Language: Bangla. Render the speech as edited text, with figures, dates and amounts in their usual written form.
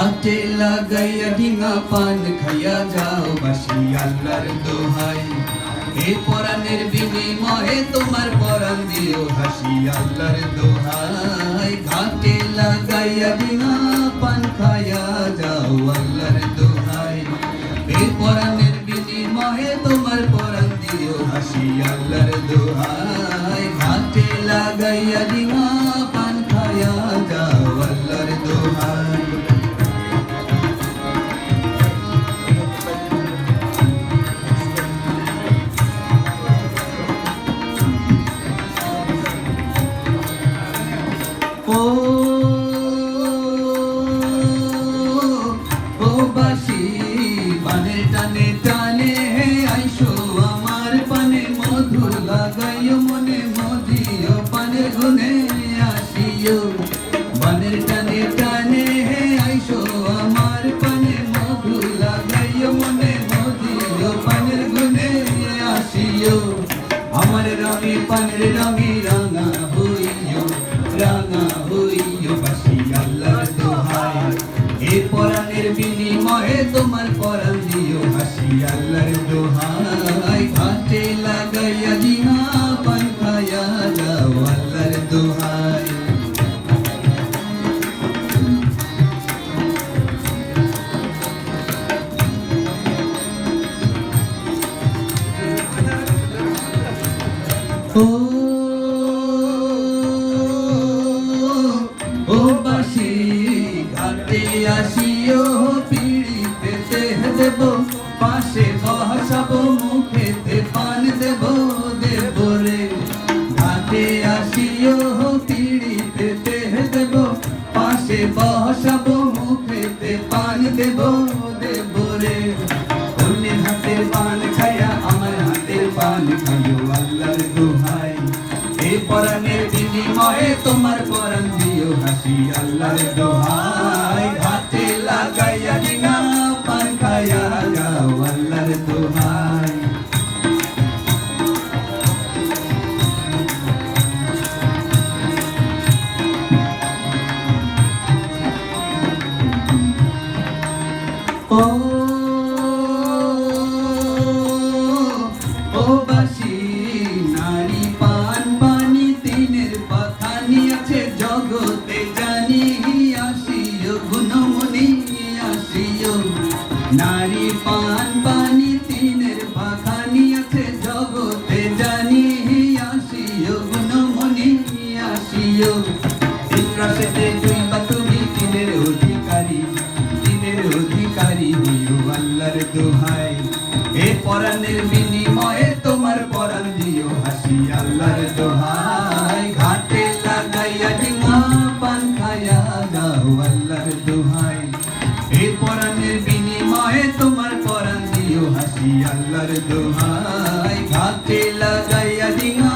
ঘাটে লাগাইয়া ডিঙা পান খাইয়া যাও বাসি আল্লাহর দোহাই। এ পরাণের বিনিময়ে তোমার পরাণ দিও হাসি আল্লাহর দোহাই। ঘাটে লাগাইয়া ডিঙা পান খাইয়া যাও আল্লাহর দোহাই। এ পরাণের বিনিময়ে তোমার পরাণ দিও হাসি আল্লাহর দোহাই। ঘাটে লাগাইয়া ডিঙা পান খাইয়া যাও আল্লাহর দোহাই। ও বাসি পানের টানে টানে আইসো আমার পানে মধু লাগাইও মনে মদিও পানের গুনে আসিও। পানের টানে টানে আইসো আমার পানে মধু লাগাইও মনে মদিও পানের গুনে আসিও। আমার রঙে পানের রঙে রাঙা হইও রাঙা হইও বাসি আল্লাহর দোহাই। এ পরাণের বিনিময়ে তোমার পরাণ দিও হাসি আল্লাহর দোহাই। ঘাটে লাগাইয়া ডিঙা পান খাইয়া যাও আল্লাহর দোহাই। ও বাসি ঘাটে আসিও পিড়িতে দেব পাশে বসাবো মুখেতে পান দেব দেব রে। ঘাটে আসিও পিড়িতে দেব পাশে বসাবো মুখেতে পান দেব দেব রে। অন্যের হাতের পান খাইয়া আমার হাতের পান খাইও আল্লাহর দোহাই। এ পরাণের বিনিময়ে তোমার পরাণ দিও হাসি আল্লাহর দোহাই। ঘাটে লাগাইয়া ডিঙা পান খাইয়া যাও আল্লাহর দোহাই। ও বাসি নারী পান পানি তিনের পাখানি আছে জগতে জানি আসিও গুণমণি আসিও। নারী পান পানি তিনের পাখানি আছে জগতে জানি আসিও গুণমণি আসিও। ইন্দ্রাসেতে জুইবা তুমি তিনের অধিকারী তিনের অধিকারী হইও আল্লাহর দোহাই। এ পরাণের বিনিময়ে তোমার পরাণ দিও হাসি আল্লাহর দোহাই। ঘাটে লাগাইয়া ডিঙা পান খাইয়া যাও আল্লাহর দোহাই। এ পরাণের বিনিময়ে তোমার পরাণ দিও হাসি আল্লাহর দোহাই। ঘাটে লাগাইয়া ডিঙা